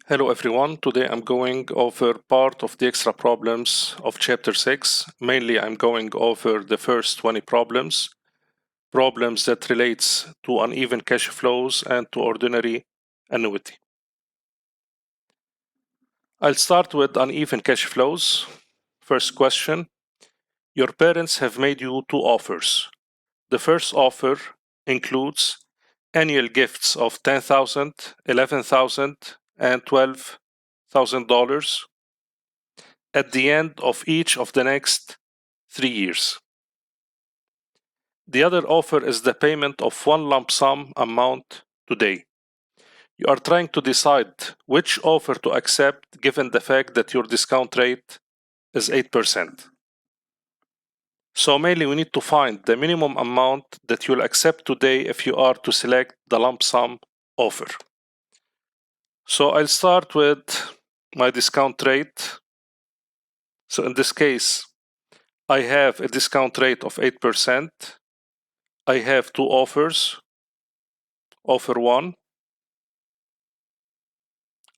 Hello everyone, today I'm going over part of the extra problems of chapter 6. Mainly I'm going over the first 20 problems that relates to uneven cash flows and to ordinary annuity. I'll start with uneven cash flows. First question, your parents have made you two offers. The first offer includes annual gifts of $10,000, $11,000, and $12,000 at the end of each of the next 3 years. The other offer is the payment of one lump sum amount today. You are trying to decide which offer to accept given the fact that your discount rate is 8%. So mainly we need to find the minimum amount that you'll accept today if you are to select the lump sum offer. So I'll start with my discount rate. So in this case, I have a discount rate of 8%. I have two offers. Offer 1,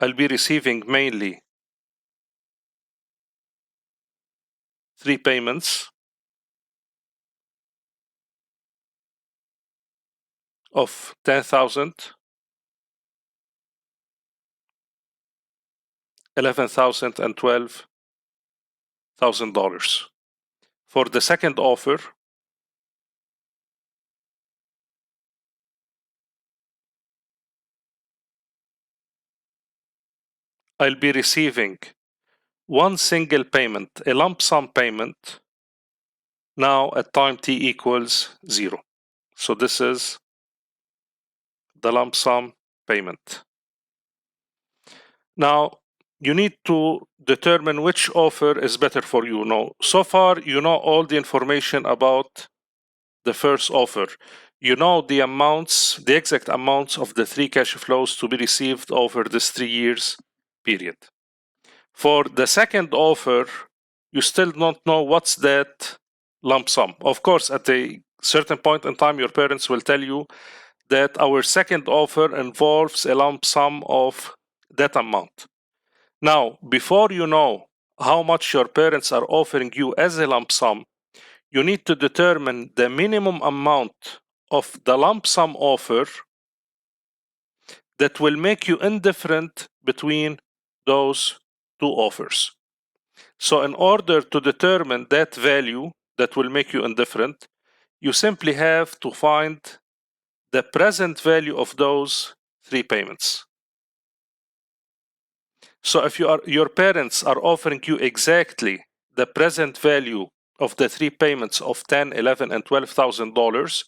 I'll be receiving mainly 3 payments of $10,000, $11,000, and $12,000. For the second offer, I'll be receiving one single payment, a lump sum payment, now at time t equals 0. So this is the lump sum payment. Now, you need to determine which offer is better for you. Now, so far, you know all the information about the first offer. You know the amounts, the exact amounts of the 3 cash flows to be received over this 3 years period. For the second offer, you still don't know what's that lump sum. Of course, at a certain point in time, your parents will tell you that our second offer involves a lump sum of that amount. Now, before you know how much your parents are offering you as a lump sum, you need to determine the minimum amount of the lump sum offer that will make you indifferent between those two offers. So in order to determine that value that will make you indifferent, you simply have to find the present value of those 3 payments. So if your parents are offering you exactly the present value of the 3 payments of $10, $11, and $12,000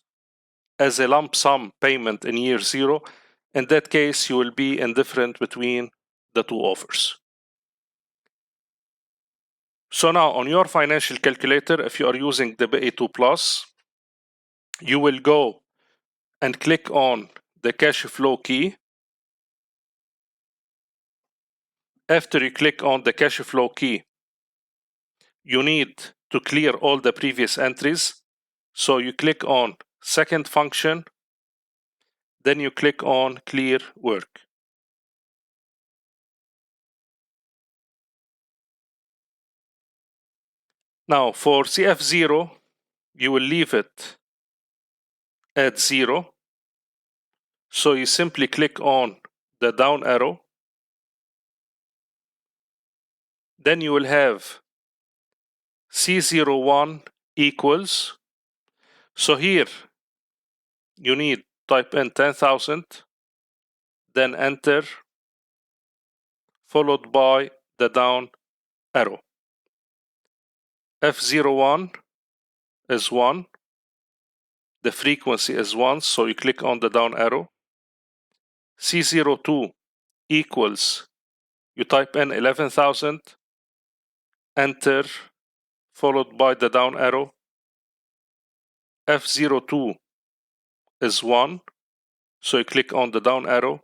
as a lump sum payment in year 0, in that case you will be indifferent between the two offers. So now on your financial calculator, if you are using the BA2 Plus, you will go and click on the cash flow key. After you click on the cash flow key, you need to clear all the previous entries. So you click on second function, then you click on clear work. Now for CF0, you will leave it at 0. So you simply click on the down arrow. Then you will have C01 equals. So here you need type in 10,000, then enter, followed by the down arrow. F01 is 1. The frequency is 1, so you click on the down arrow. C02 equals, you type in 11,000, enter, followed by the down arrow. F02 is 1, so you click on the down arrow.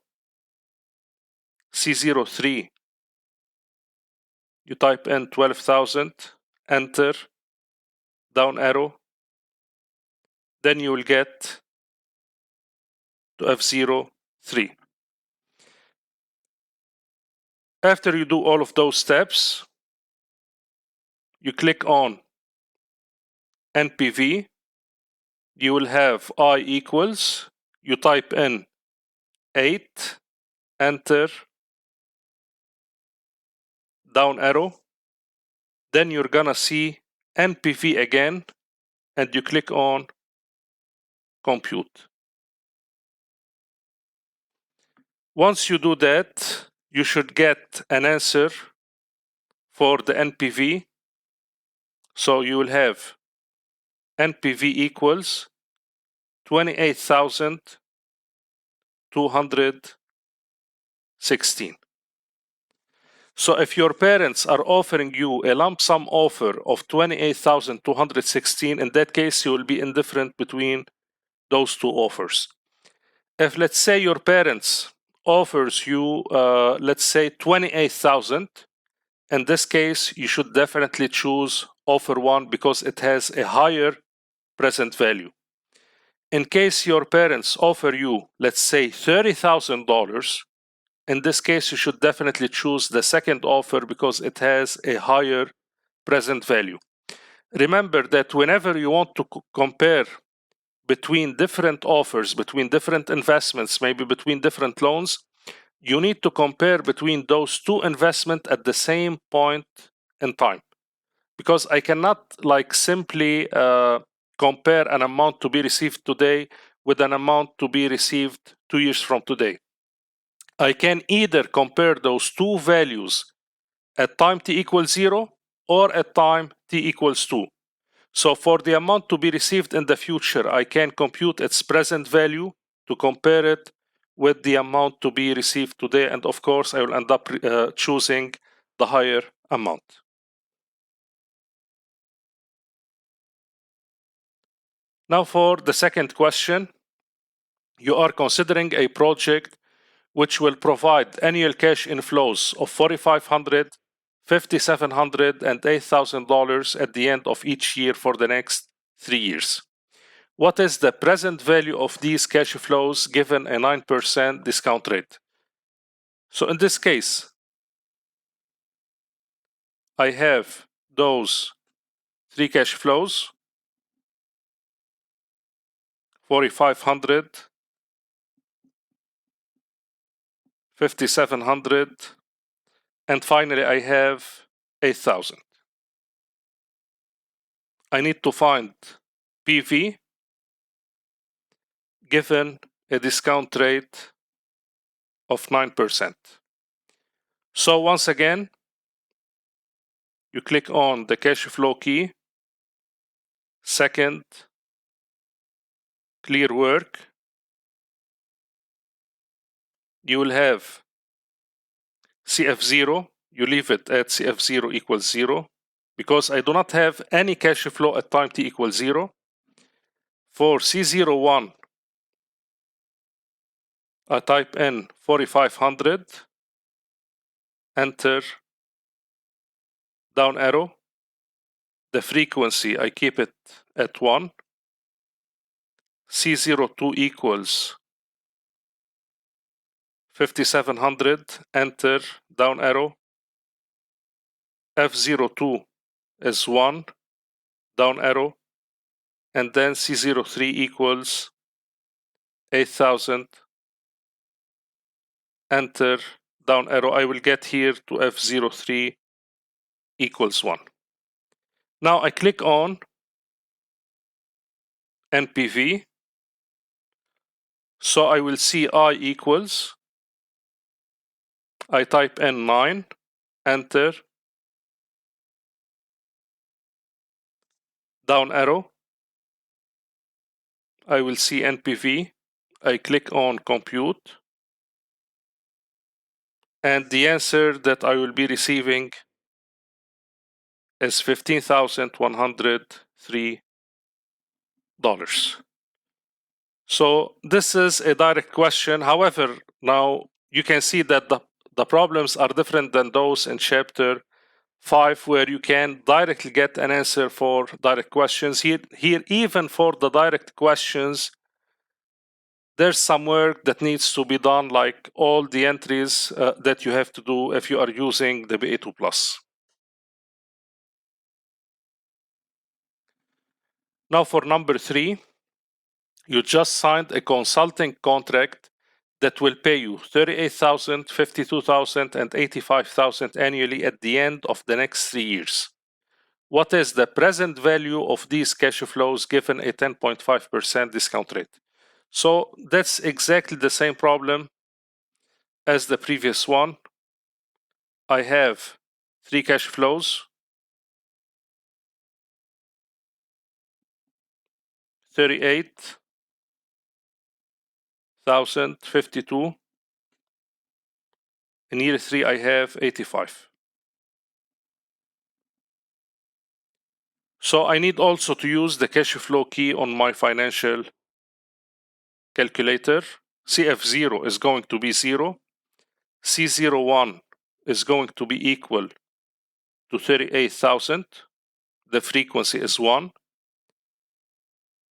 C03, you type in 12,000, enter, down arrow. Then you will get to F03. After you do all of those steps, you click on NPV. You will have I equals, you type in 8, enter, down arrow. Then you're gonna see NPV again, and you click on compute. Once you do that, you should get an answer for the NPV. So you will have NPV equals 28,216. So if your parents are offering you a lump sum offer of 28,216, in that case you will be indifferent between those two offers. If, let's say, your parents offers you let's say 28,000, in this case you should definitely choose offer 1 because it has a higher present value. In case your parents offer you, let's say, $30,000, in this case you should definitely choose the second offer because it has a higher present value. Remember that whenever you want to compare between different offers, between different investments, maybe between different loans, you need to compare between those two investments at the same point in time. Because I cannot simply compare an amount to be received today with an amount to be received 2 years from today. I can either compare those two values at time t equals 0 or at time t equals 2. So for the amount to be received in the future, I can compute its present value to compare it with the amount to be received today, and of course I will end up choosing the higher amount. Now for the second question, you are considering a project which will provide annual cash inflows of $4,500, $5,700, and $8,000 at the end of each year for the next 3 years. What is the present value of these cash flows given a 9% discount rate? So in this case, I have those 3 cash flows, 4,500, 5,700, and finally I have 8,000. I need to find PV given a discount rate of 9%. So once again, you click on the cash flow key, second, clear work. You will have CF0, you leave it at CF0 equals 0, because I do not have any cash flow at time t equals 0. For C01, I type in 4,500, enter, down arrow. The frequency, I keep it at 1. C02 equals 5,700, enter, down arrow. F02 is 1, down arrow. And then C03 equals 8,000, enter, down arrow. I will get here to F03 equals 1. Now I click on NPV. So I will see I equals, I type in 9, enter, down arrow. I will see NPV. I click on compute. And the answer that I will be receiving is $15,103. So this is a direct question. However, now you can see that the problems are different than those in chapter 5, where you can directly get an answer for direct questions. Here even for the direct questions, there's some work that needs to be done, like all the entries that you have to do if you are using the BA2+. Now for number 3, you just signed a consulting contract that will pay you $38,000, $52,000, and $85,000 annually at the end of the next 3 years. What is the present value of these cash flows given a 10.5% discount rate? So that's exactly the same problem as the previous one. I have 3 cash flows, 38,000, 52. In year 3, I have 85. So I need also to use the cash flow key on my financial calculator. CF0 is going to be 0. C01 is going to be equal to 38,000. The frequency is 1.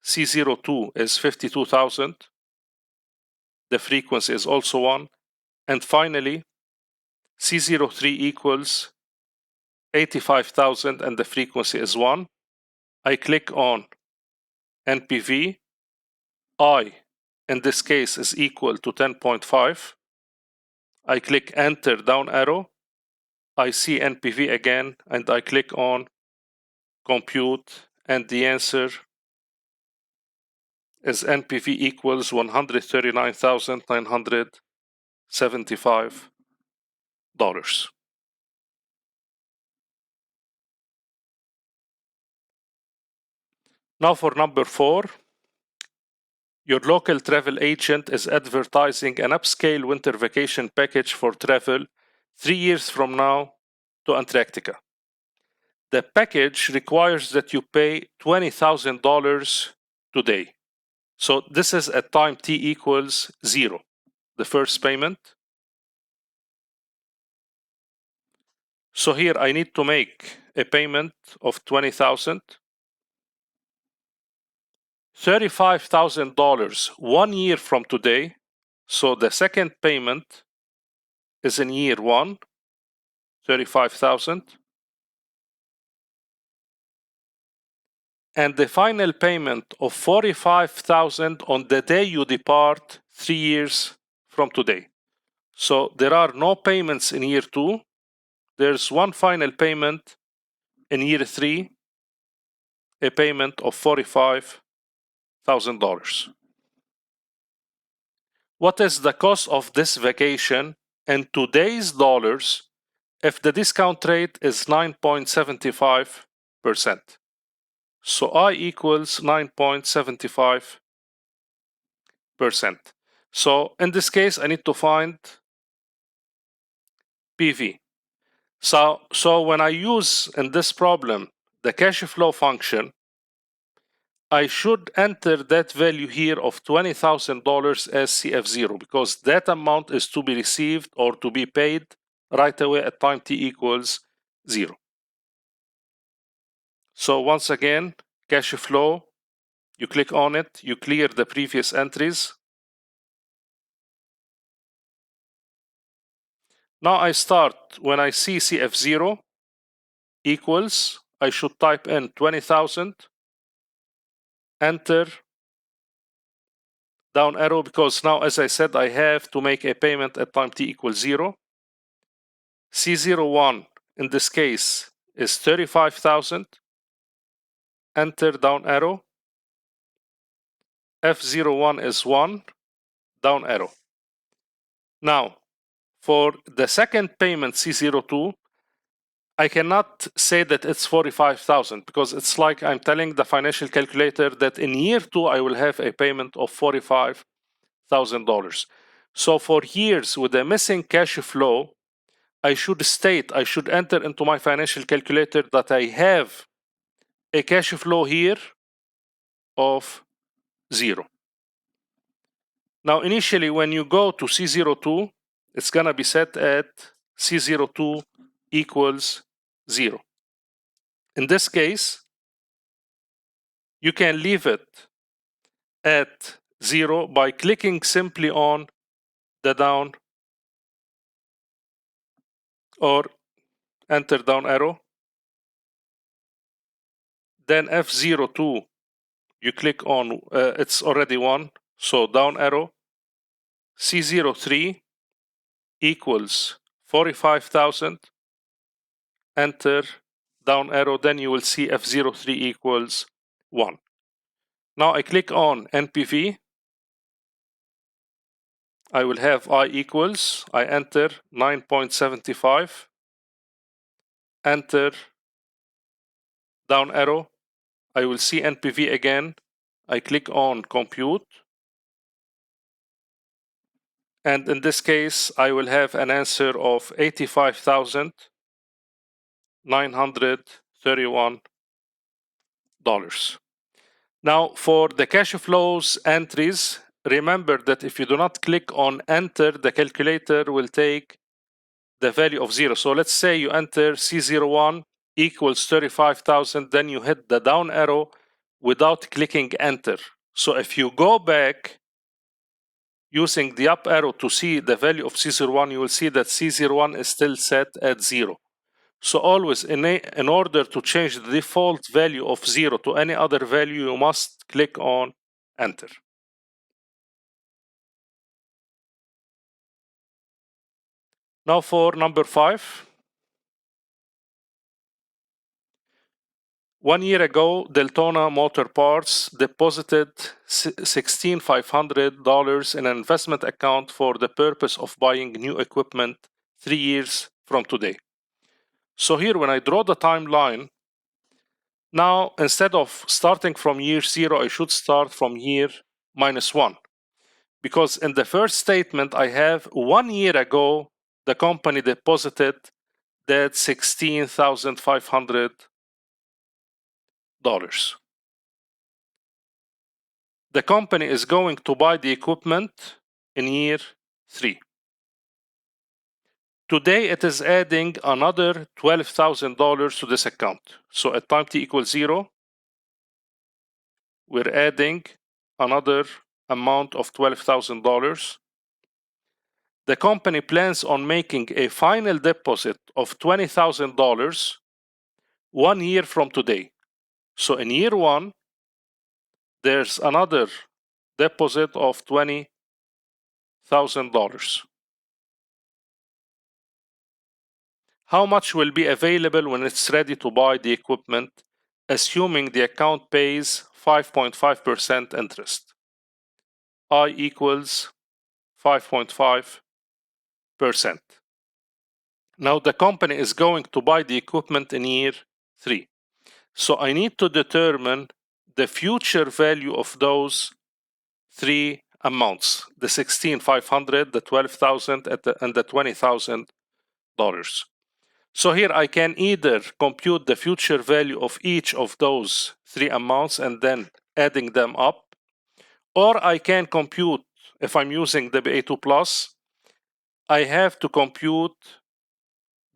C02 is 52,000. The frequency is also 1. And finally, C03 equals 85,000 and the frequency is 1. I click on NPV. I, in this case, is equal to 10.5. I click enter down arrow. I see NPV again and I click on compute, and the answer is NPV equals $139,975. Now for number 4, your local travel agent is advertising an upscale winter vacation package for travel 3 years from now to Antarctica. The package requires that you pay $20,000 today. So this is at time t equals 0, the first payment. So here I need to make a payment of $20,000. $35,000 1 year from today. So the second payment is in year 1, 35,000. And the final payment of 45,000 on the day you depart 3 years from today. So there are no payments in year 2. There's one final payment in year 3, a payment of $45,000. What is the cost of this vacation in today's dollars if the discount rate is 9.75%? So I equals 9.75%. So in this case, I need to find PV. So when I use in this problem the cash flow function, I should enter that value here of $20,000 as CF0 because that amount is to be received or to be paid right away at time t equals 0. So once again, cash flow, you click on it, you clear the previous entries. Now I start, when I see CF0 equals, I should type in 20,000, enter, down arrow, because now, as I said, I have to make a payment at time t equals 0. C01 in this case is 35,000. Enter down arrow. F01 is 1, down arrow. Now, for the second payment C02, I cannot say that it's 45,000 because it's like I'm telling the financial calculator that in year 2 I will have a payment of $45,000. So for years with a missing cash flow, I should enter into my financial calculator that I have a cash flow here of 0. Now initially when you go to C02, it's gonna be set at C02 equals 0. In this case, you can leave it at 0 by clicking simply on the down or enter down arrow. Then F02, you click on, it's already 1, so down arrow. C03 equals 45,000, enter down arrow, then you will see F03 equals 1. Now I click on NPV. I will have I equals, I enter 9.75, enter down arrow. I will see NPV again. I click on compute. And in this case, I will have an answer of $85,931. Now, for the cash flows entries, remember that if you do not click on enter, the calculator will take the value of 0. So let's say you enter C01 equals 35,000, then you hit the down arrow without clicking enter. So if you go back using the up arrow to see the value of C01, you will see that C01 is still set at 0. So always, in order to change the default value of 0 to any other value, you must click on enter. Now for number 5. 1 year ago, Deltona Motor Parts deposited $16,500 in an investment account for the purpose of buying new equipment 3 years from today. So here, when I draw the timeline, now instead of starting from year 0, I should start from year -1. Because in the first statement, I have 1 year ago, the company deposited that $16,500. The company is going to buy the equipment in year 3. Today, it is adding another $12,000 to this account. So at time t equals 0, we're adding another amount of $12,000. The company plans on making a final deposit of $20,000 1 year from today. So in year 1, there's another deposit of $20,000. How much will be available when it's ready to buy the equipment, assuming the account pays 5.5% interest? I equals 5.5%. Now the company is going to buy the equipment in year 3. So I need to determine the future value of those 3 amounts, the $16,500, the $12,000, and the $20,000. So here I can either compute the future value of each of those 3 amounts and then adding them up, or I can compute, if I'm using the BA2 Plus, I have to compute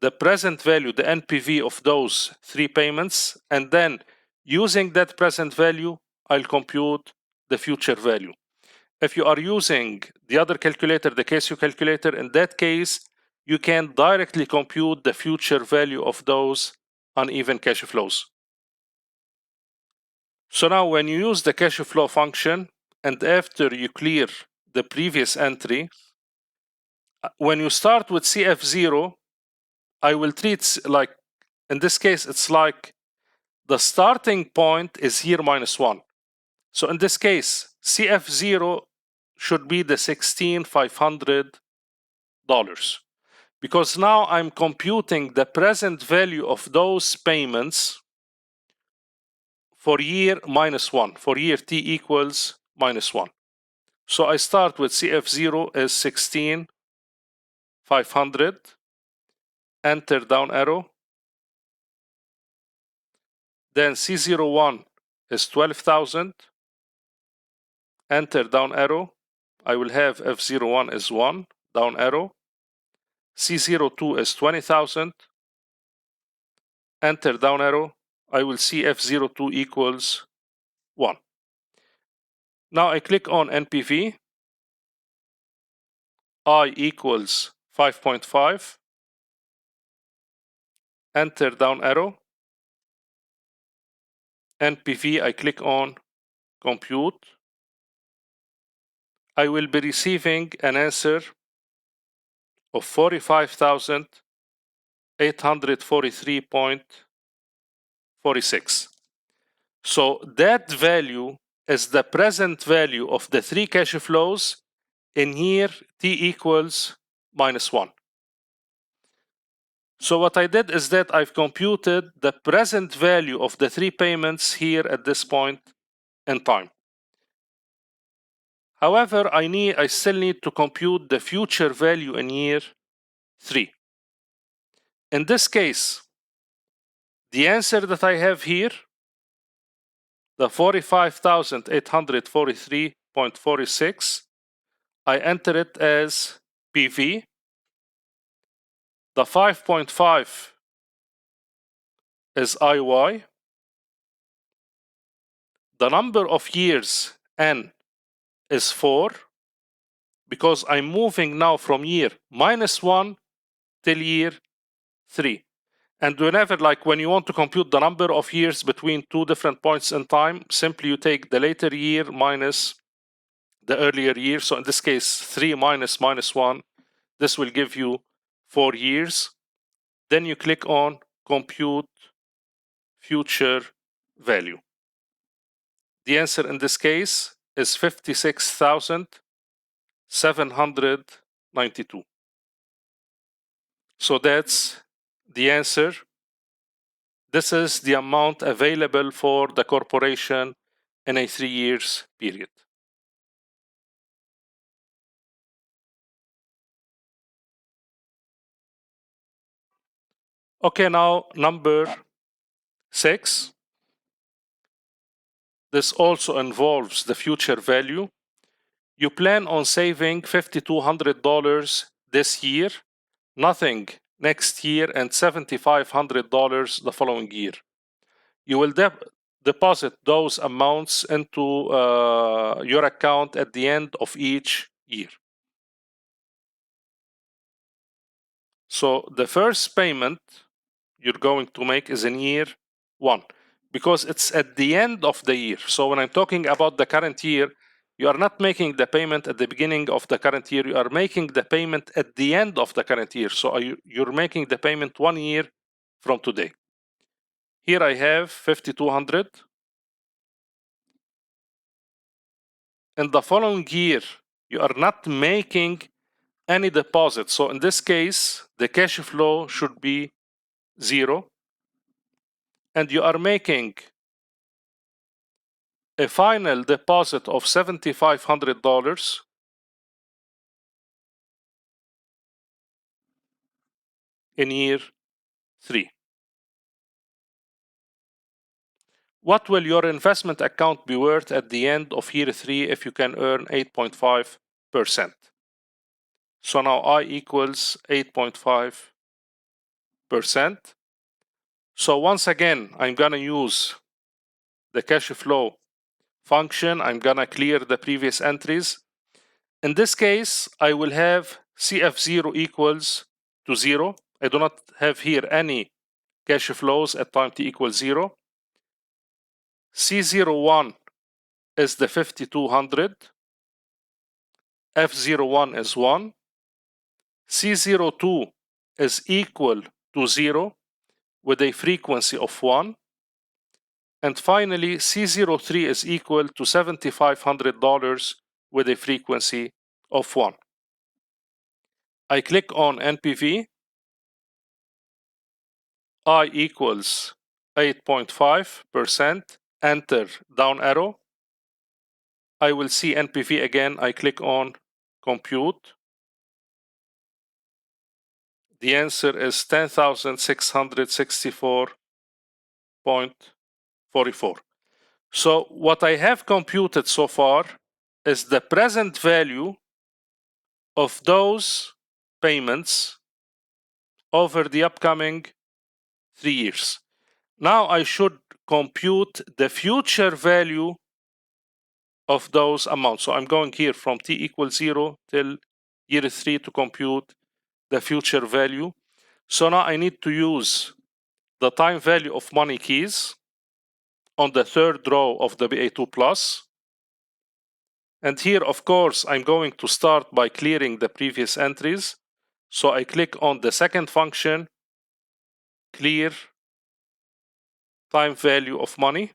the present value, the NPV of those 3 payments, and then using that present value, I'll compute the future value. If you are using the other calculator, the Casio calculator, in that case, you can directly compute the future value of those uneven cash flows. So now when you use the cash flow function, and after you clear the previous entry, when you start with CF0, I will treat like, in this case, it's like the starting point is here -1. So in this case, CF0 should be the $16,500. Because now I'm computing the present value of those payments for year -1, for year t equals -1. So I start with CF0 as 16,500, enter down arrow. Then C01 is 12,000, enter down arrow. I will have F01 is 1, down arrow. C02 is 20,000, enter down arrow. I will see F02 equals 1. Now I click on NPV. I equals 5.5. Enter down arrow. NPV, I click on compute. I will be receiving an answer of 45,843.46. So that value is the present value of the three cash flows in year t equals -1. So what I did is that I've computed the present value of the three payments here at this point in time. However, I still need to compute the future value in year 3. In this case, the answer that I have here, the 45,843.46, I enter it as PV. The 5.5 is IY. The number of years N is 4, because I'm moving now from year -1 till year 3. And whenever, like when you want to compute the number of years between two different points in time, simply you take the later year minus the earlier year. So in this case, 3 minus -1, this will give you 4 years. Then you click on compute future value. The answer in this case is 56,792. So that's the answer. This is the amount available for the corporation in a 3 years period. Okay, now number 6. This also involves the future value. You plan on saving $5,200 this year, nothing next year, and $7,500 the following year. You will deposit those amounts into your account at the end of each year. So the first payment you're going to make is in year 1, because it's at the end of the year. So when I'm talking about the current year, you are not making the payment at the beginning of the current year, you are making the payment at the end of the current year. So you're making the payment 1 year from today. Here I have 5,200. In the following year, you are not making any deposit. So in this case, the cash flow should be 0. And you are making a final deposit of $7,500 in year 3. What will your investment account be worth at the end of year 3 if you can earn 8.5%? So now I equals 8.5%. So once again, I'm gonna use the cash flow function. I'm gonna clear the previous entries. In this case, I will have CF0 equals to 0. I do not have here any cash flows at time t equals 0. C01 is the 5,200. F01 is 1. C02 is equal to 0 with a frequency of 1. And finally, C03 is equal to $7,500 with a frequency of 1. I click on NPV. I equals 8.5%. Enter down arrow. I will see NPV again. I click on compute. The answer is 10,664.44. So what I have computed so far is the present value of those payments over the upcoming 3 years. Now I should compute the future value of those amounts. So I'm going here from t equals 0 till year 3 to compute the future value. So now I need to use the time value of money keys on the third row of the BA2 plus. And here, of course, I'm going to start by clearing the previous entries. So I click on the second function, clear time value of money.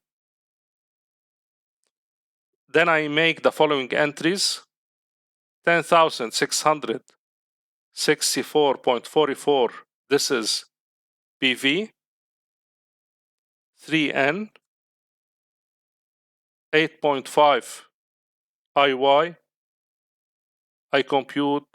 Then I make the following entries: 10,664.44, this is PV, 3N, 8.5 IY, I compute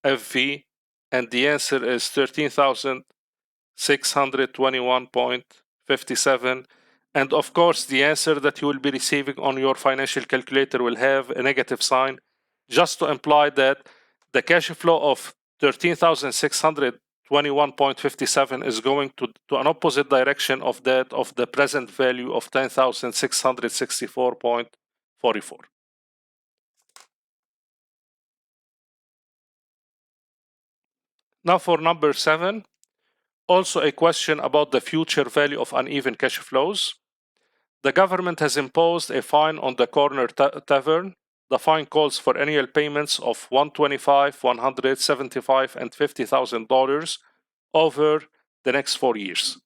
FV, and the answer is 13,621.57. And of course, the answer that you will be receiving on your financial calculator will have a negative sign, just to imply that the cash flow of 13,621.57 is going to an opposite direction of that of the present value of 10,664.44. Now for number 7, also a question about the future value of uneven cash flows. The government has imposed a fine on the corner tavern. The fine calls for annual payments of $125, $175, and $50,000 over the next 4 years.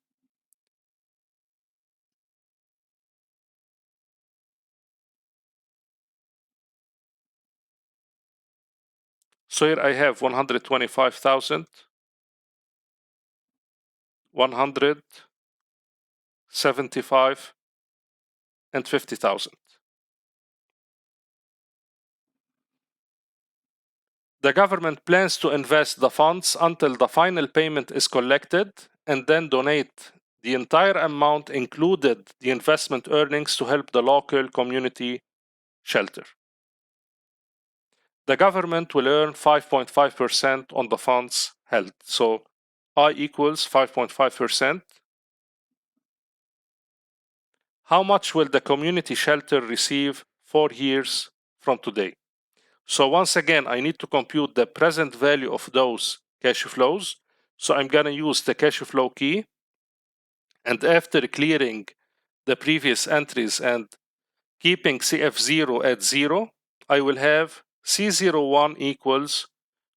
So here I have 125,000, 175, and 50,000. The government plans to invest the funds until the final payment is collected and then donate the entire amount, included the investment earnings, to help the local community shelter. The government will earn 5.5% on the funds held. So I equals 5.5%. How much will the community shelter receive 4 years from today? So once again, I need to compute the present value of those cash flows. So I'm going to use the cash flow key. And after clearing the previous entries and keeping CF0 at 0, I will have C01 equals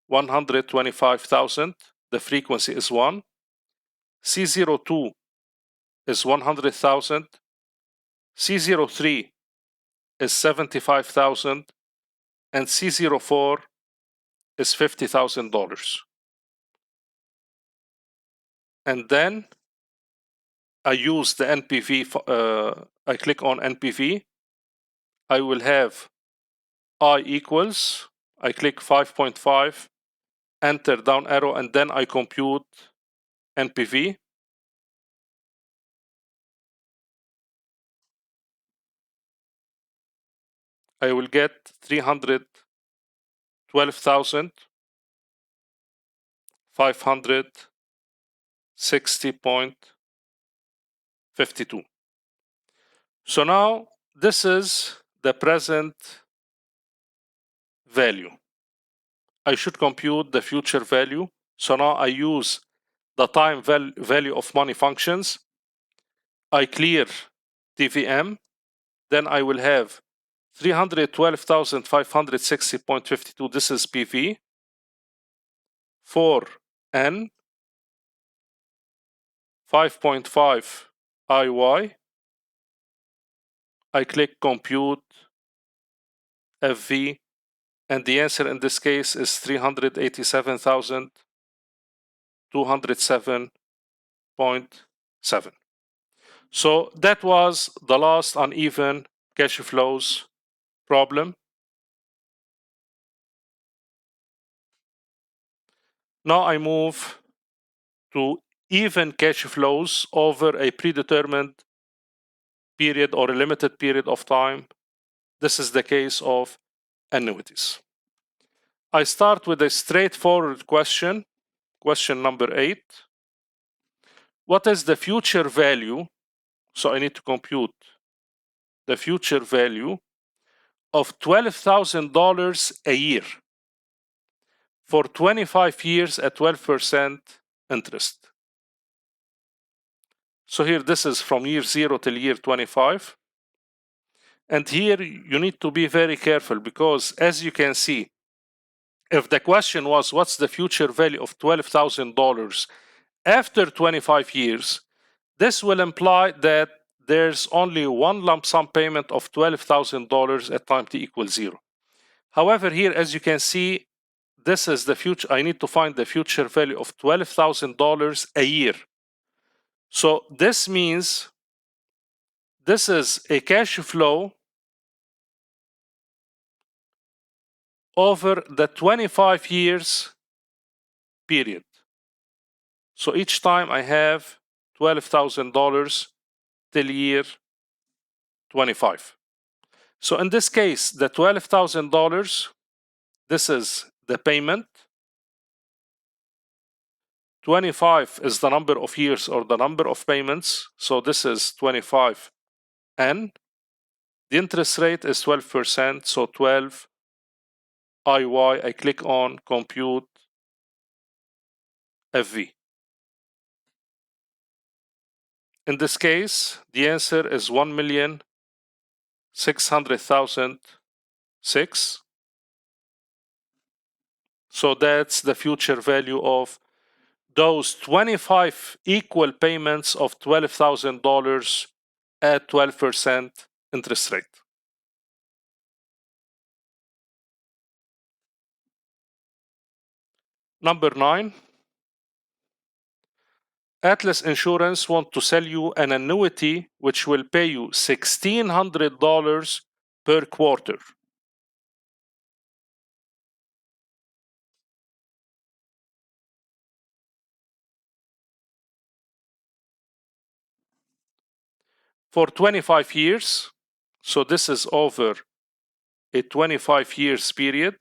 125,000. The frequency is 1. C02 is 100,000. C03 is 75,000. And C04 is $50,000. And then I use the NPV, I click on NPV. I will have I equals, I click 5.5, enter down arrow, and then I compute NPV. I will get 312,560.52. So now this is the present value. I should compute the future value. So now I use the time value of money functions. I clear TVM. Then I will have 312,560.52. This is PV. For N, 5.5 IY. I click compute FV, and the answer in this case is 387,207.7. So that was the last uneven cash flows problem. Now I move to even cash flows over a predetermined period or a limited period of time. This is the case of annuities. I start with a straightforward question, question number 8. What is the future value? So I need to compute the future value of $12,000 a year for 25 years at 12% interest. So here this is from year 0 till year 25. And here you need to be very careful, because as you can see, if the question was what's the future value of $12,000 after 25 years, this will imply that there's only one lump sum payment of $12,000 at time t equals 0. However, here, as you can see, this is the future. I need to find the future value of $12,000 a year. So this means this is a cash flow over the 25 years period. So each time I have $12,000 till year 25. So in this case, the $12,000, this is the payment. 25 is the number of years or the number of payments. So this is 25N. The interest rate is 12%. So 12 IY. I click on compute FV. In this case, the answer is 1,600,006. So that's the future value of those 25 equal payments of $12,000 at 12% interest rate. Number 9. Atlas Insurance want to sell you an annuity which will pay you $1,600 per quarter. For 25 years. So this is over a 25 years period.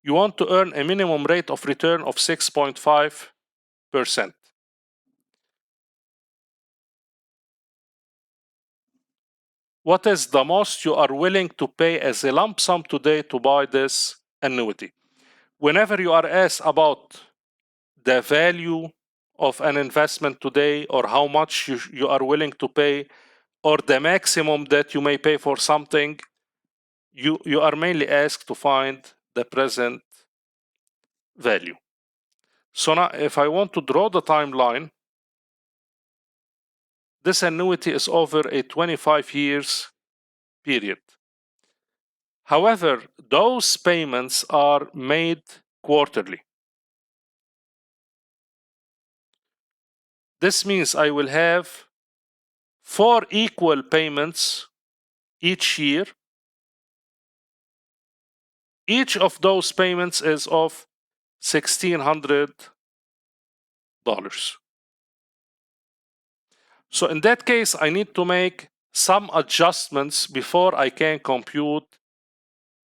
You want to earn a minimum rate of return of 6.5%. What is the most you are willing to pay as a lump sum today to buy this annuity? Whenever you are asked about the value of an investment today, or how much you are willing to pay, or the maximum that you may pay for something, you are mainly asked to find the present value. So now if I want to draw the timeline, this annuity is over a 25 years period. However, those payments are made quarterly. This means I will have 4 equal payments each year. Each of those payments is of $1,600. So in that case, I need to make some adjustments before I can compute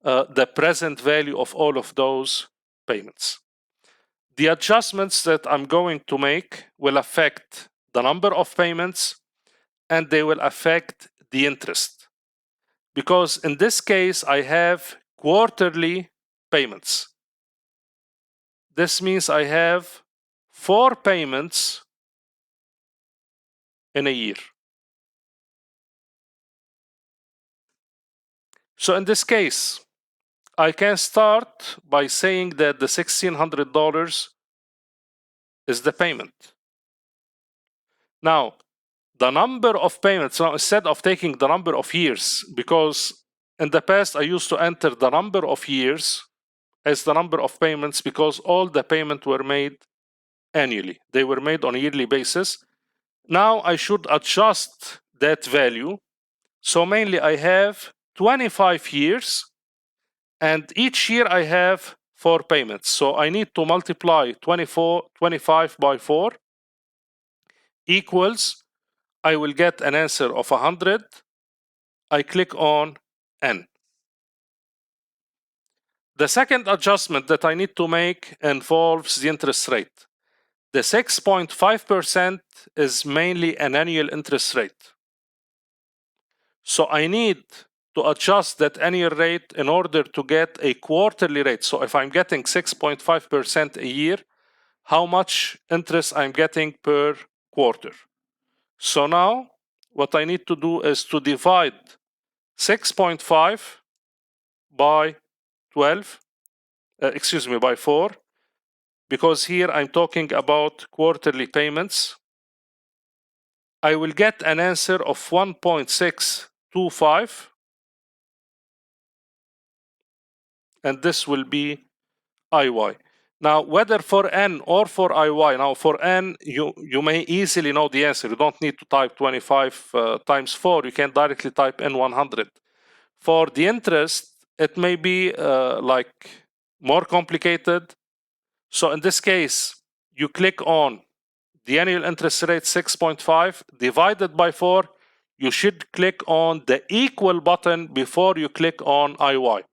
the present value of all of those payments. The adjustments that I'm going to make will affect the number of payments, and they will affect the interest. Because in this case, I have quarterly payments. This means I have 4 payments in a year. So in this case, I can start by saying that the $1,600 is the payment. Now, the number of payments, now instead of taking the number of years, because in the past I used to enter the number of years as the number of payments, because all the payments were made annually. They were made on a yearly basis. Now I should adjust that value. So mainly I have 25 years, and each year I have 4 payments. So I need to multiply 25 by 4 equals, I will get an answer of 100. I click on N. The second adjustment that I need to make involves the interest rate. The 6.5% is mainly an annual interest rate. So I need to adjust that annual rate in order to get a quarterly rate. So if I'm getting 6.5% a year, how much interest I'm getting per quarter? So now what I need to do is to divide 6.5 by 12, by 4, because here I'm talking about quarterly payments. I will get an answer of 1.625, and this will be IY. Now, whether for N or for IY, now for N, you may easily know the answer. You don't need to type 25 times 4. You can directly type N100. For the interest, it may be like more complicated. So in this case, you click on the annual interest rate 6.5 divided by 4. You should click on the equal button before you click on IY.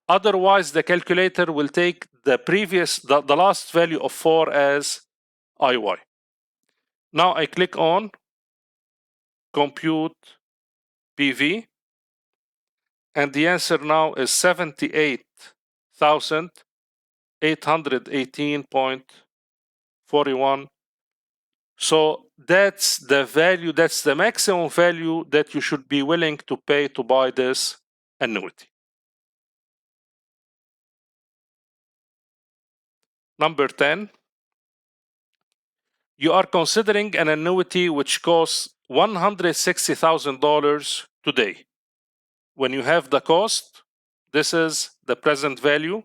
Otherwise, the calculator will take the last value of 4 as IY. Now I click on compute PV, and the answer now is 78,818.41. So that's the value, that's the maximum value that you should be willing to pay to buy this annuity. Number 10, you are considering an annuity which costs $160,000 today. When you have the cost, this is the present value,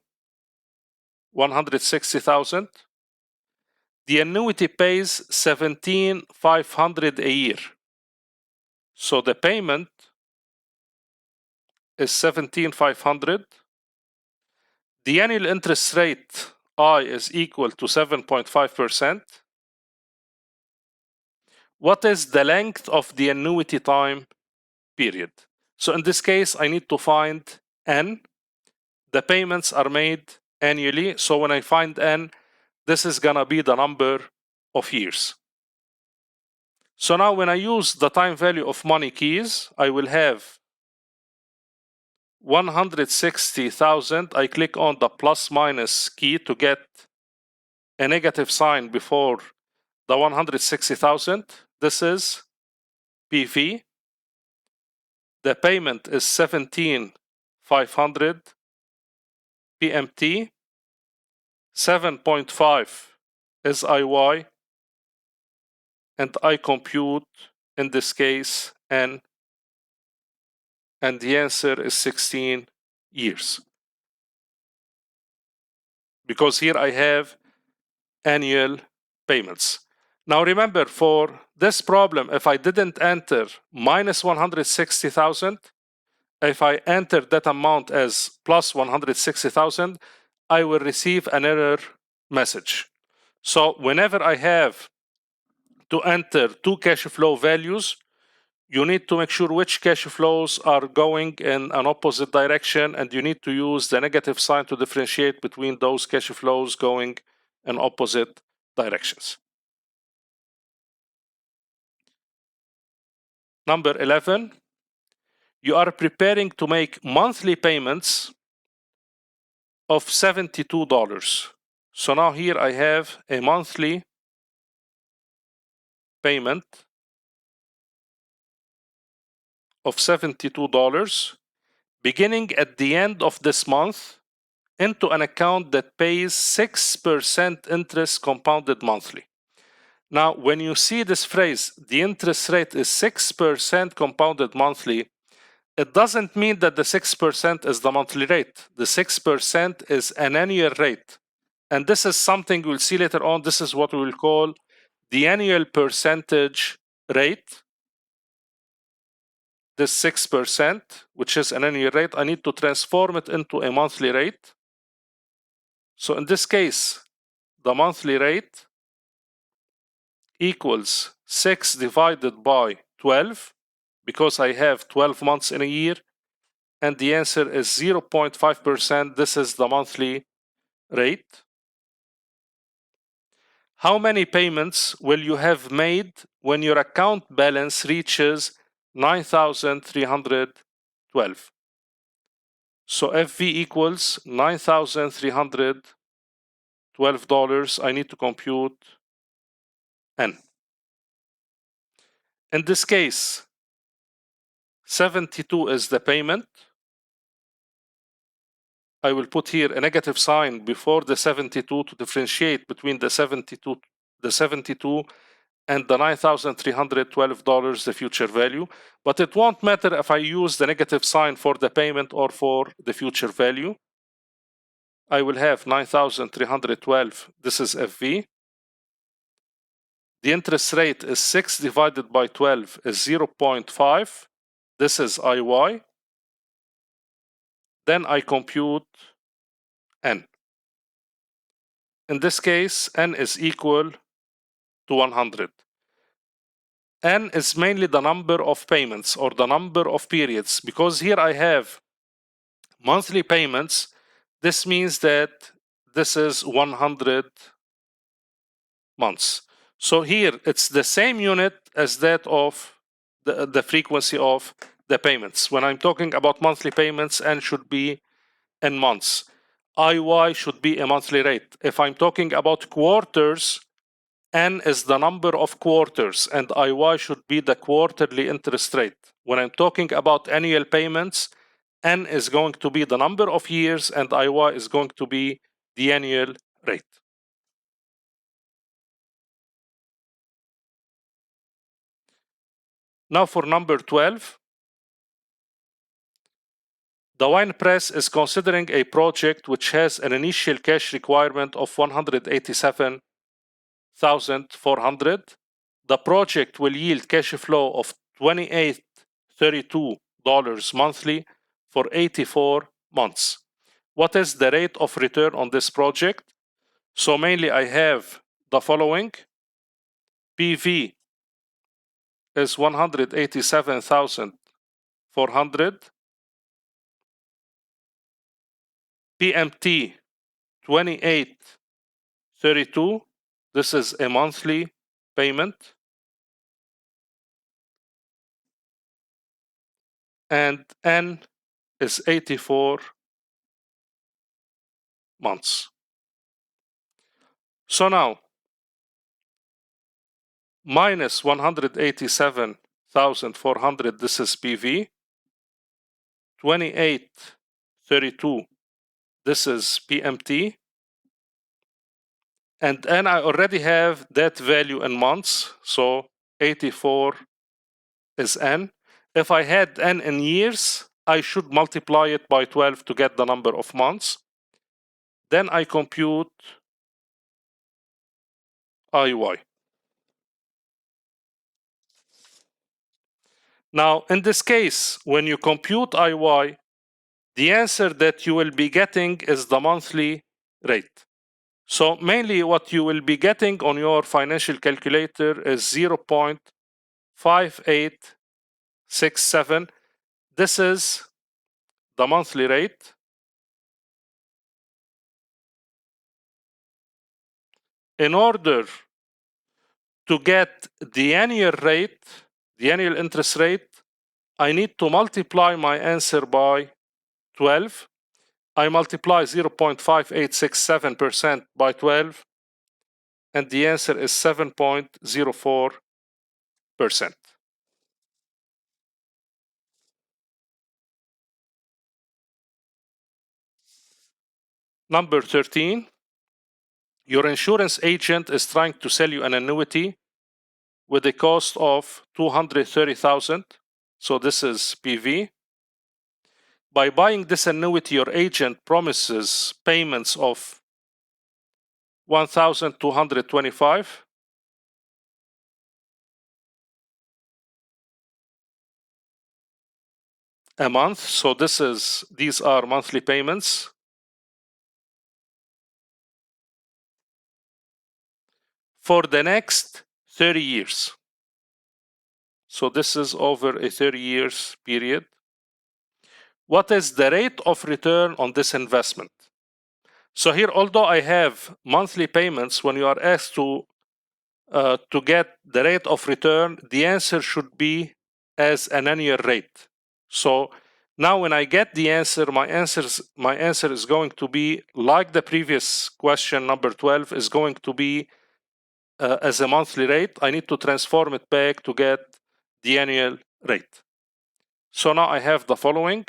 160,000. The annuity pays 17,500 a year. So the payment is 17,500. The annual interest rate I is equal to 7.5%. What is the length of the annuity time period? So in this case, I need to find N. The payments are made annually. So when I find N, this is gonna be the number of years. So now when I use the time value of money keys, I will have 160,000. I click on the plus minus key to get a negative sign before the 160,000. This is PV. The payment is 17,500. PMT 7.5 is IY, and I compute in this case N, and the answer is 16 years. Because here I have annual payments. Now remember, for this problem, if I didn't enter minus 160,000, if I enter that amount as plus 160,000, I will receive an error message. So whenever I have to enter two cash flow values, you need to make sure which cash flows are going in an opposite direction, and you need to use the negative sign to differentiate between those cash flows going in opposite directions. Number 11, you are preparing to make monthly payments of $72. So now here I have a monthly payment of $72 beginning at the end of this month into an account that pays 6% interest compounded monthly. Now, when you see this phrase, the interest rate is 6% compounded monthly, it doesn't mean that the 6% is the monthly rate. The 6% is an annual rate. And this is something we'll see later on. This is what we will call the annual percentage rate. This 6%, which is an annual rate, I need to transform it into a monthly rate. So in this case, the monthly rate equals 6 divided by 12, because I have 12 months in a year, and the answer is 0.5%. This is the monthly rate. How many payments will you have made when your account balance reaches 9,312. So FV equals $9,312. I need to compute N. In this case, 72 is the payment. I will put here a negative sign before the 72 to differentiate between the 72 and the $9,312, the future value. But it won't matter if I use the negative sign for the payment or for the future value. I will have 9,312, this is FV. The interest rate is 6 divided by 12 is 0.5. This is IY. Then I compute N. In this case, N is equal to 100. N is mainly the number of payments or the number of periods, because here I have monthly payments. This means that this is 100 months. So here it's the same unit as that of the frequency of the payments. When I'm talking about monthly payments, N should be in months. IY should be a monthly rate. If I'm talking about quarters, N is the number of quarters and IY should be the quarterly interest rate. When I'm talking about annual payments, N is going to be the number of years and IY is going to be the annual rate. Now for number 12, the wine press is considering a project which has an initial cash requirement of $187,400. The project will yield cash flow of $28.32 monthly for 84 months. What is the rate of return on this project? So mainly I have the following. PV is 187,400. PMT 28.32. This is a monthly payment. And N is 84 months. So now, minus 187,400, this is PV. 28.32, this is PMT. And N, I already have that value in months, so 84 is N. If I had N in years, I should multiply it by 12 to get the number of months. Then I compute IY. Now, in this case, when you compute IY, the answer that you will be getting is the monthly rate. So mainly what you will be getting on your financial calculator is 0.5867. This is the monthly rate. In order to get the annual rate, the annual interest rate, I need to multiply my answer by 12. I multiply 0.5867% by 12, and the answer is 7.04%. Number 13, your insurance agent is trying to sell you an annuity with a cost of $230,000. So this is PV. By buying this annuity, your agent promises payments of $1,225 a month. So these are monthly payments. For the next 30 years. So this is over a 30 years period. What is the rate of return on this investment? So here, although I have monthly payments, when you are asked to get the rate of return, the answer should be as an annual rate. So now when I get the answer, my answer is going to be like the previous question, number 12, is going to be as a monthly rate. I need to transform it back to get the annual rate. So now I have the following: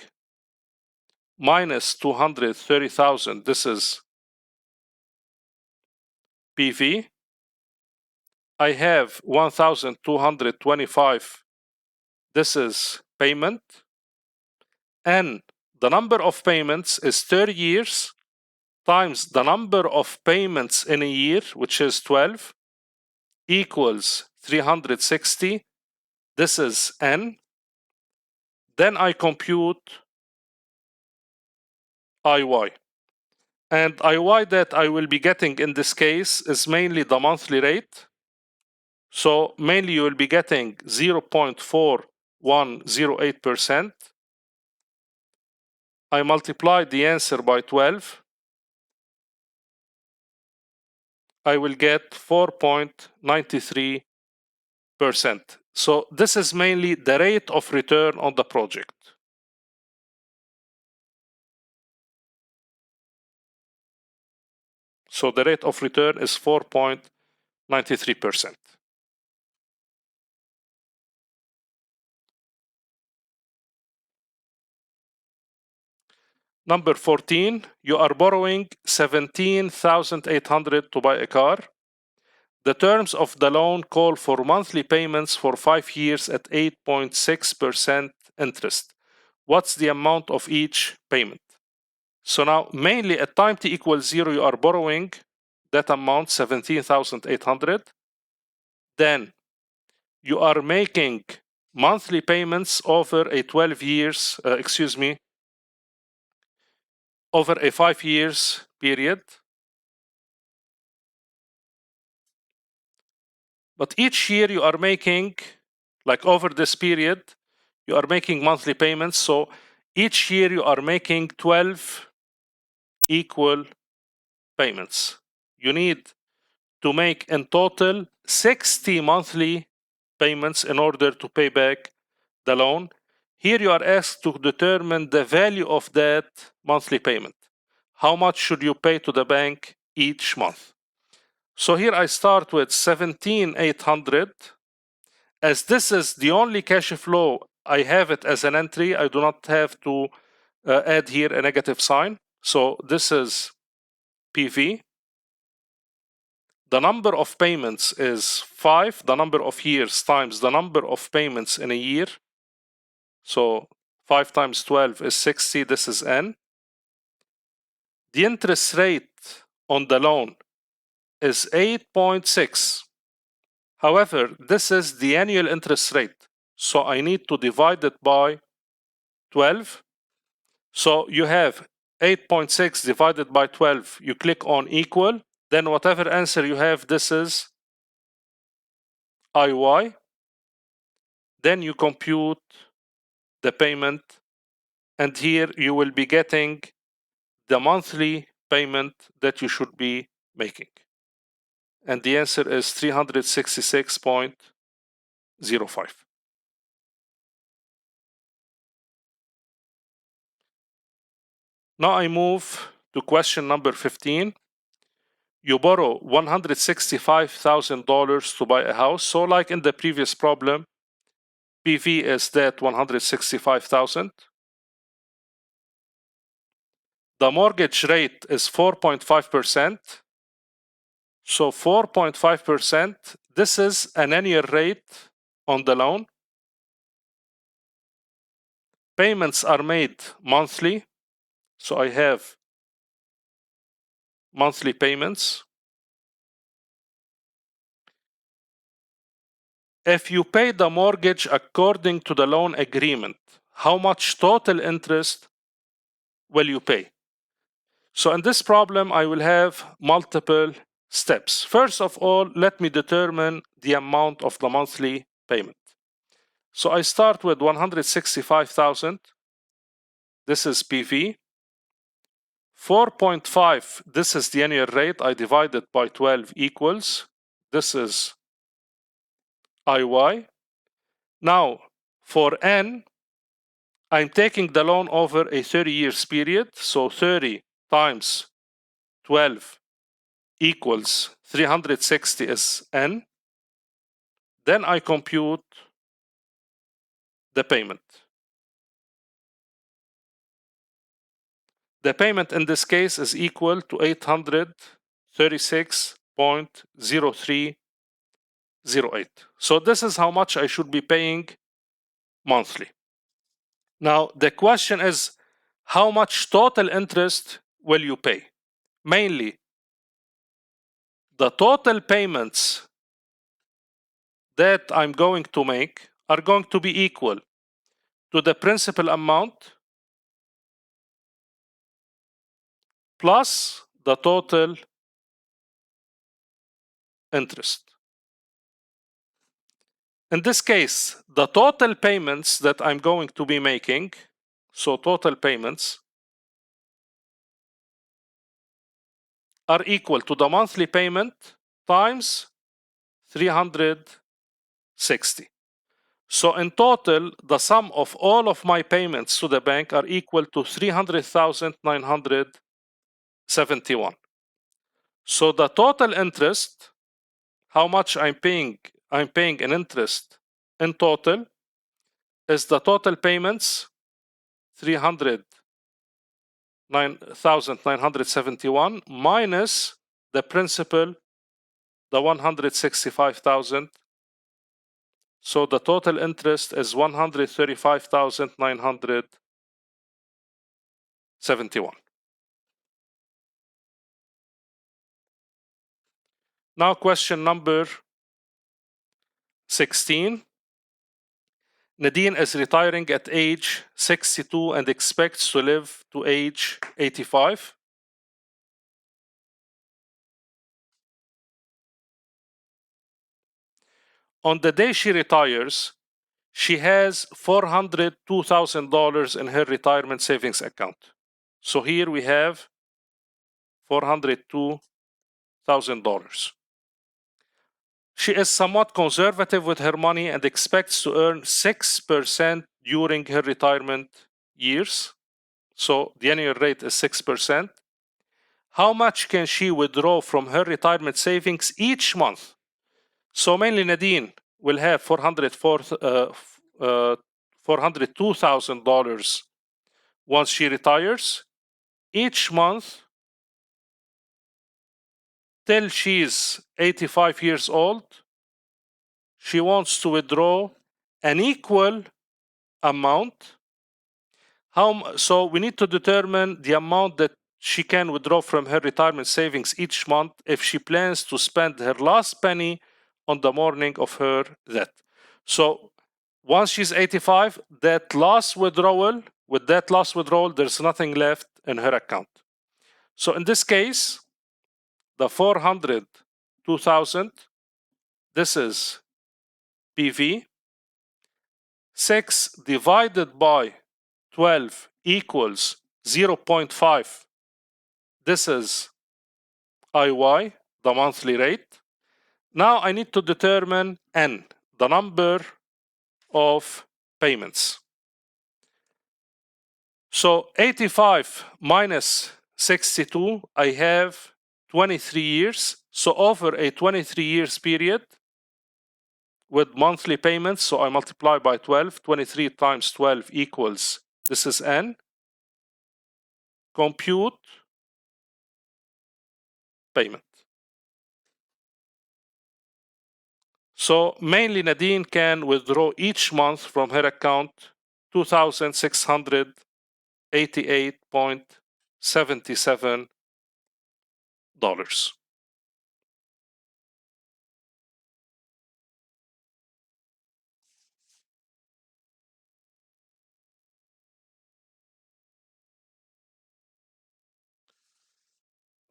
minus 230,000, this is PV. I have 1,225, this is payment. And the number of payments is 30 years times the number of payments in a year, which is 12, equals 360. This is N. Then I compute IY. And IY that I will be getting in this case is mainly the monthly rate. So mainly you will be getting 0.4108%. I multiply the answer by 12. I will get 4.93%. So this is mainly the rate of return on the project. So the rate of return is 4.93%. Number 14, you are borrowing 17,800 to buy a car. The terms of the loan call for monthly payments for 5 years at 8.6% interest. What's the amount of each payment? So now mainly at time t equals 0, you are borrowing that amount, 17,800. Then you are making monthly payments over a 12 years, over a 5 years period. But each year you are making, like over this period, you are making monthly payments. So each year you are making 12 equal payments. You need to make in total 60 monthly payments in order to pay back the loan. Here you are asked to determine the value of that monthly payment. How much should you pay to the bank each month? So here I start with 17,800. As this is the only cash flow, I have it as an entry. I do not have to add here a negative sign. So this is PV. The number of payments is 5. The number of years times the number of payments in a year. So 5 times 12 is 60. This is N. The interest rate on the loan is 8.6. However, this is the annual interest rate. So I need to divide it by 12. So you have 8.6 divided by 12. You click on equal. Then whatever answer you have, this is IY. Then you compute the payment. And here you will be getting the monthly payment that you should be making. And the answer is 366.05. Now I move to question number 15. You borrow $165,000 to buy a house. So like in the previous problem, PV is that 165,000. The mortgage rate is 4.5%. So 4.5%, this is an annual rate on the loan. Payments are made monthly. So I have monthly payments. If you pay the mortgage according to the loan agreement, how much total interest will you pay? So in this problem, I will have multiple steps. First of all, let me determine the amount of the monthly payment. So I start with 165,000. This is PV. 4.5, this is the annual rate. I divide it by 12 equals. This is IY. Now, For N, I'm taking the loan over a 30 years period. So 30 times 12 equals 360 is N. Then I compute the payment. The payment in this case is equal to 836.0308. So this is how much I should be paying monthly. Now the question is, how much total interest will you pay? Mainly, the total payments that I'm going to make are going to be equal to the principal amount plus the total interest. In this case, the total payments that I'm going to be making, so total payments, are equal to the monthly payment times 360. So in total, the sum of all of my payments to the bank are equal to 300,971. So the total interest, how much I'm paying in interest in total, is the total payments 309,971 minus the principal, the 165,000. So the total interest is 135,971. Now question number 16. Nadine is retiring at age 62 and expects to live to age 85. On the day she retires, she has $402,000 in her retirement savings account. So here we have $402,000. She is somewhat conservative with her money and expects to earn 6% during her retirement years. So the annual rate is 6%. How much can she withdraw from her retirement savings each month? So mainly Nadine will have $402,000 once she retires. Each month till she's 85 years old, she wants to withdraw an equal amount. So we need to determine the amount that she can withdraw from her retirement savings each month if she plans to spend her last penny on the morning of her death. So once she's 85, with that last withdrawal, there's nothing left in her account. So in this case, the 402,000, this is PV. 6 divided by 12 equals 0.5. This is IY, the monthly rate. Now I need to determine N, the number of payments. So 85 minus 62, I have 23 years. So over a 23 years period with monthly payments, so I multiply by 12, 23 times 12 equals, this is N. Compute payment. So mainly Nadine can withdraw each month from her account $2,688.77.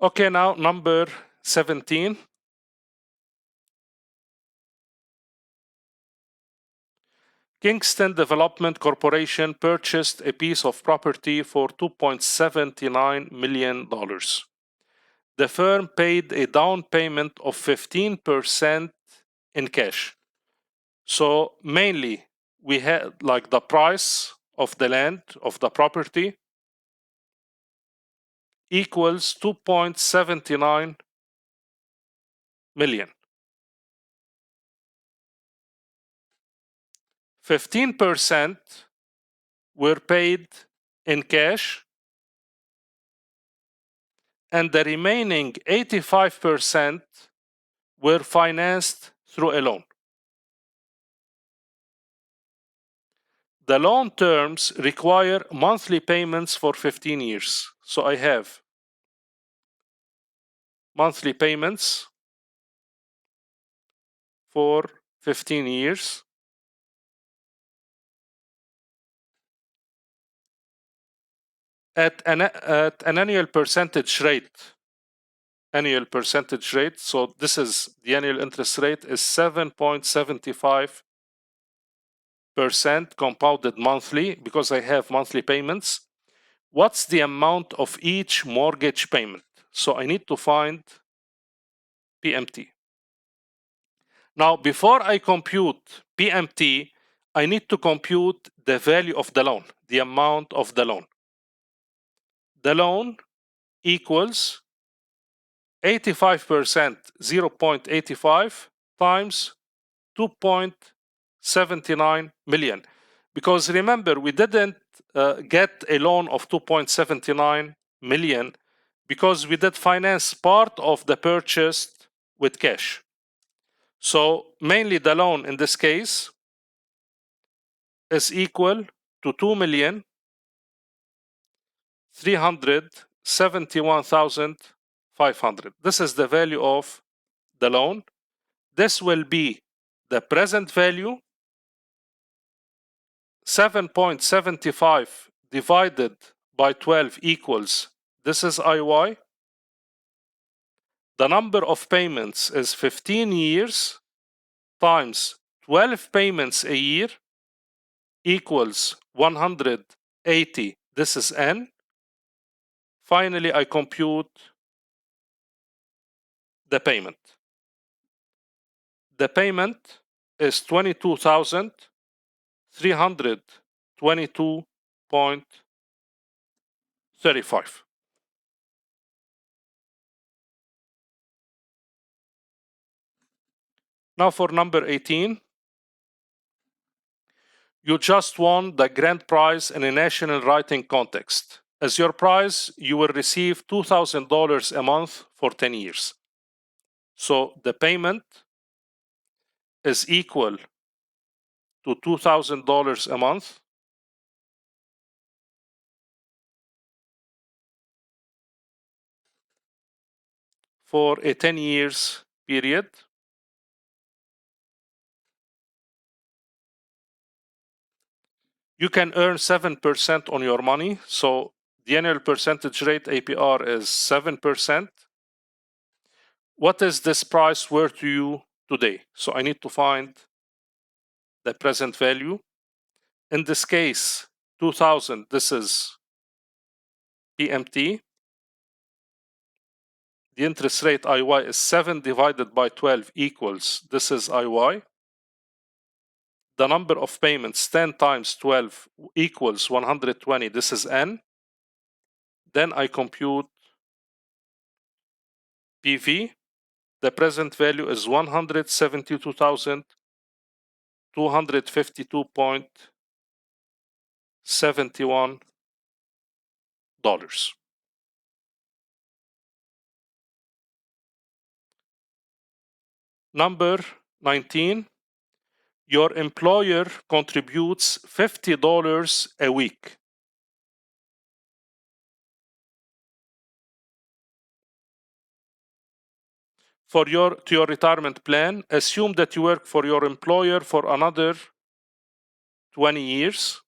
Okay, now number 17. Kingston Development Corporation purchased a piece of property for $2.79 million. The firm paid a down payment of 15% in cash. So mainly we had like the price of the land, of the property, equals 2.79 million. 15% were paid in cash, and the remaining 85% were financed through a loan. The loan terms require monthly payments for 15 years. So I have monthly payments for 15 years. At an annual percentage rate. Annual percentage rate. So this is the annual interest rate is 7.75% compounded monthly because I have monthly payments. What's the amount of each mortgage payment? So I need to find PMT. Now, before I compute PMT, I need to compute the value of the loan, the amount of the loan. The loan equals 85%, 0.85 times 2.79 million. Because remember, we didn't get a loan of 2.79 million because we did finance part of the purchase with cash. So mainly the loan in this case is equal to 2,371,500. This is the value of the loan. This will be the present value. 7.75 divided by 12 equals, this is IY. The number of payments is 15 years times 12 payments a year equals 180. This is N. Finally, I compute the payment. The payment is 22,322.35. Now for number 18. You just won the grand prize in a national writing contest. As your prize, you will receive $2,000 a month for 10 years. So the payment is equal to $2,000 a month for a 10 years period. You can earn 7% on your money. So the annual percentage rate APR is 7%. What is this price worth to you today? So I need to find the present value. In this case, 2,000, this is PMT. The interest rate IY is 7 divided by 12 equals, this is IY. The number of payments, 10 times 12 equals 120, this is N. Then I compute PV. The present value is $172,252.71. Number 19. Your employer contributes $50 a week. To your retirement plan. Assume that you work for your employer for another 20 years.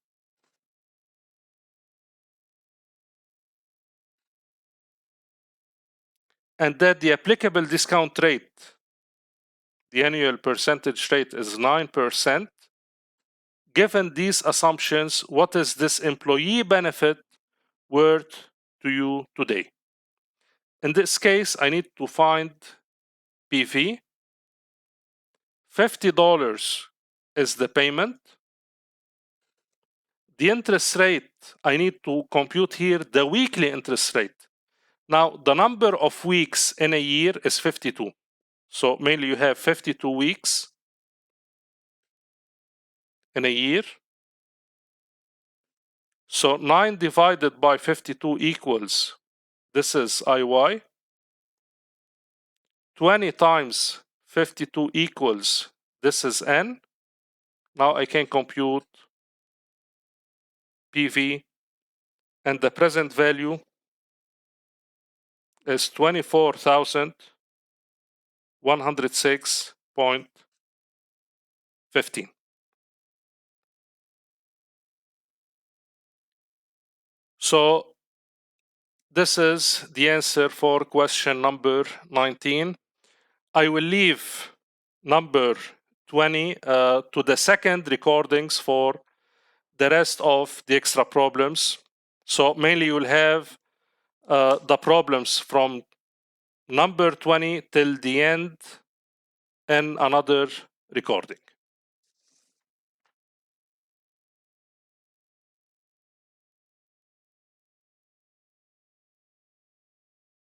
And that the applicable discount rate, the annual percentage rate, is 9%. Given these assumptions, what is this employee benefit worth to you today? In this case, I need to find PV. $50 is the payment. the interest rate, I need to compute here the weekly interest rate. Now, the number of weeks in a year is 52. So mainly you have 52 weeks in a year. So 9 divided by 52 equals, this is IY. 20 times 52 equals, this is N. Now I can compute PV, and the present value is 24,106.15. So this is the answer for question number 19. I will leave number 20 to the second recordings for the rest of the extra problems. So mainly you will have the problems from number 20 till the end in another recording.